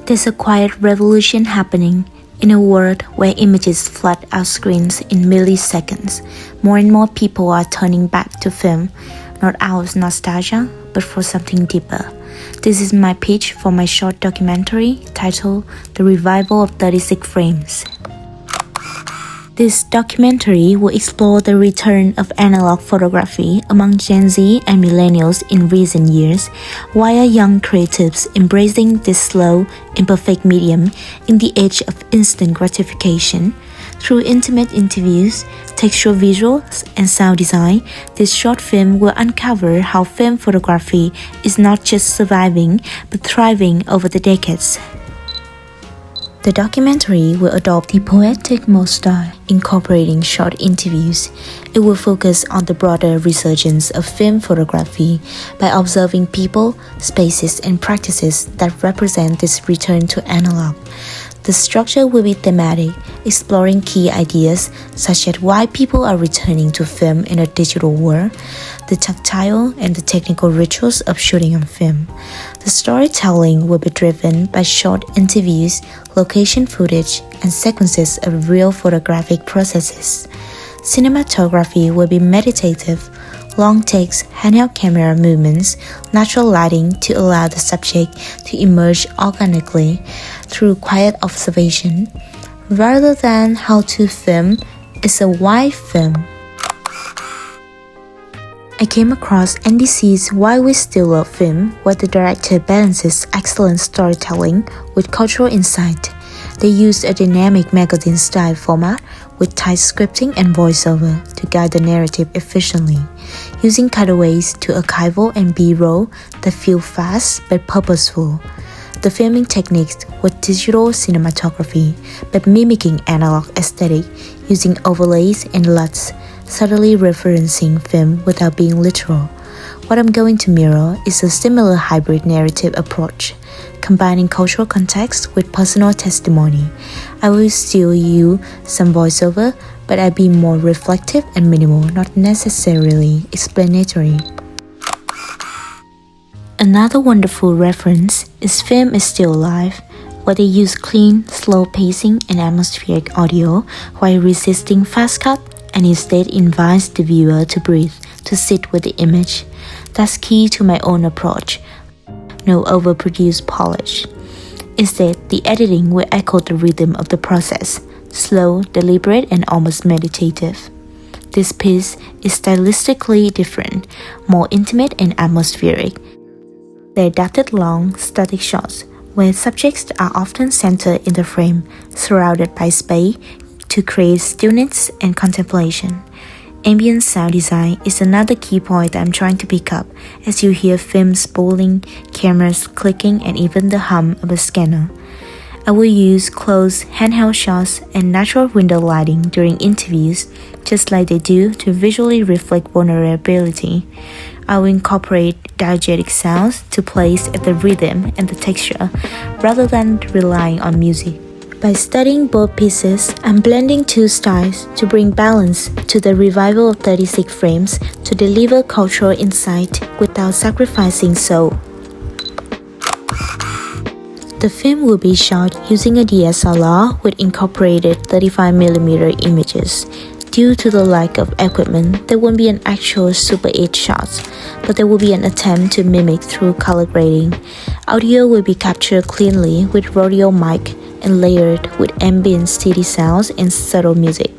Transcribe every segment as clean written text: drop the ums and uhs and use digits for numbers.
There's a quiet revolution happening. In a world where images flood our screens in milliseconds, more and more people are turning back to film, not out of nostalgia, but for something deeper. This is my pitch for my short documentary titled The Revival of 36 Frames. This documentary will explore the return of analog photography among Gen Z and millennials in recent years, why are young creatives embracing this slow, imperfect medium in the age of instant gratification. Through intimate interviews, textual visuals, and sound design, this short film will uncover how film photography is not just surviving, but thriving over the decades. The documentary will adopt the poetic mode style, incorporating short interviews. It will focus on the broader resurgence of film photography by observing people, spaces, and practices that represent this return to analog. The structure will be thematic, exploring key ideas such as why people are returning to film in a digital world, the tactile and the technical rituals of shooting on film. The storytelling will be driven by short interviews, location footage, and sequences of real photographic processes. Cinematography will be meditative, long takes, handheld camera movements, natural lighting to allow the subject to emerge organically through quiet observation. Rather than how to film, it's a why film. I came across NBC's Why We Still Love Film, where the director balances excellent storytelling with cultural insight. They used a dynamic magazine-style format with tight scripting and voiceover to guide the narrative efficiently, using cutaways to archival and B-roll that feel fast but purposeful. The filming techniques were digital cinematography, but mimicking analog aesthetic, using overlays and LUTs, subtly referencing film without being literal. What I'm going to mirror is a similar hybrid narrative approach, combining cultural context with personal testimony. I will still use some voiceover, but I'll be more reflective and minimal, not necessarily explanatory. Another wonderful reference is Film is Still Alive, where they use clean, slow pacing and atmospheric audio while resisting fast cut and instead invites the viewer to breathe, to sit with the image. That's key to my own approach. No overproduced polish. Instead, the editing will echo the rhythm of the process, slow, deliberate, and almost meditative. This piece is stylistically different, more intimate and atmospheric. They adapted long, static shots, where subjects are often centered in the frame, surrounded by space, to create stillness and contemplation. Ambient sound design is another key point that I'm trying to pick up, as you hear film spooling, cameras clicking, and even the hum of a scanner. I will use close handheld shots and natural window lighting during interviews, just like they do to visually reflect vulnerability. I will incorporate diegetic sounds to place at the rhythm and the texture, rather than relying on music. By studying both pieces, I'm blending two styles to bring balance to the revival of 36 frames to deliver cultural insight without sacrificing soul. The film will be shot using a DSLR with incorporated 35mm images. Due to the lack of equipment, there won't be an actual Super 8 shots, but there will be an attempt to mimic through color grading. Audio will be captured cleanly with rodeo mic and layered with ambient city sounds and subtle music.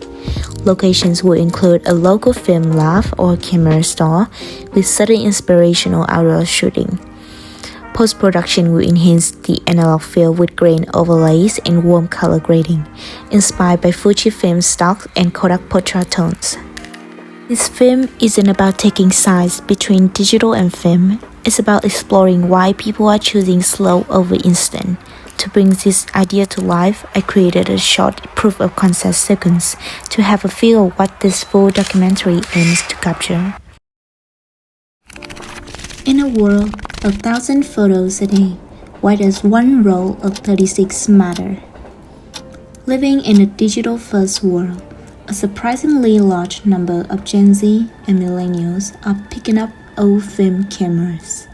Locations will include a local film lab or camera store with sudden inspirational outdoor shooting. Post-production will enhance the analog feel with grain overlays and warm color grading, inspired by Fujifilm stock and Kodak portrait tones. This film isn't about taking sides between digital and film. It's about exploring why people are choosing slow over instant. To bring this idea to life, I created a short proof of concept sequence to have a feel of what this full documentary aims to capture. In a world of 1,000 photos a day, why does one roll of 36 matter? Living in a digital-first world, a surprisingly large number of Gen Z and millennials are picking up old film cameras,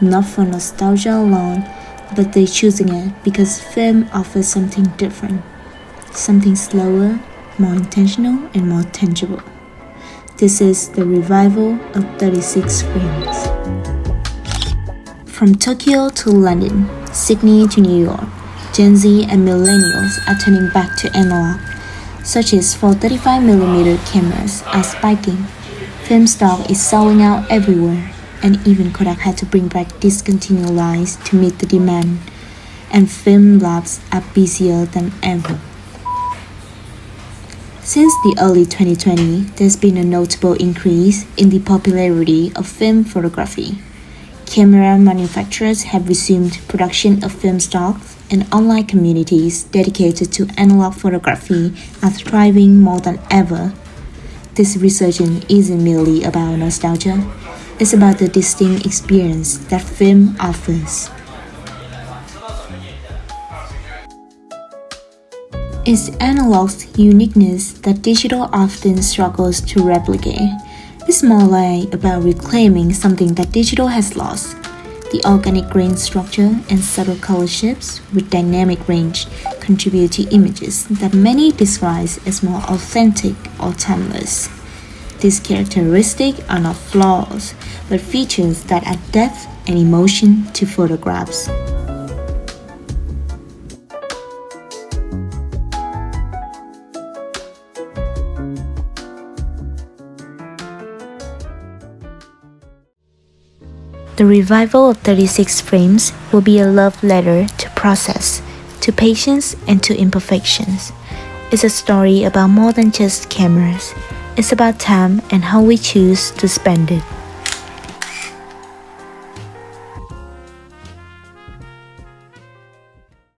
not for nostalgia alone, but they're choosing it because film offers something different, something slower, more intentional, and more tangible. This is the revival of 36 frames. From Tokyo to London, Sydney to New York, Gen Z and millennials are turning back to analog. Searches for 35mm cameras are spiking. Film stock is selling out everywhere, and even Kodak had to bring back discontinued lines to meet the demand. And film labs are busier than ever. Since the early 2020, there's been a notable increase in the popularity of film photography. Camera manufacturers have resumed production of film stocks, and online communities dedicated to analog photography are thriving more than ever. This resurgence isn't merely about nostalgia, it's about the distinct experience that film offers. It's analog's uniqueness that digital often struggles to replicate. It's more like about reclaiming something that digital has lost. The organic grain structure and subtle color shifts with dynamic range contribute to images that many describe as more authentic or timeless. These characteristics are not flaws, but features that add depth and emotion to photographs. The revival of 36 frames will be a love letter to process, to patience, and to imperfections. It's a story about more than just cameras. It's about time and how we choose to spend it.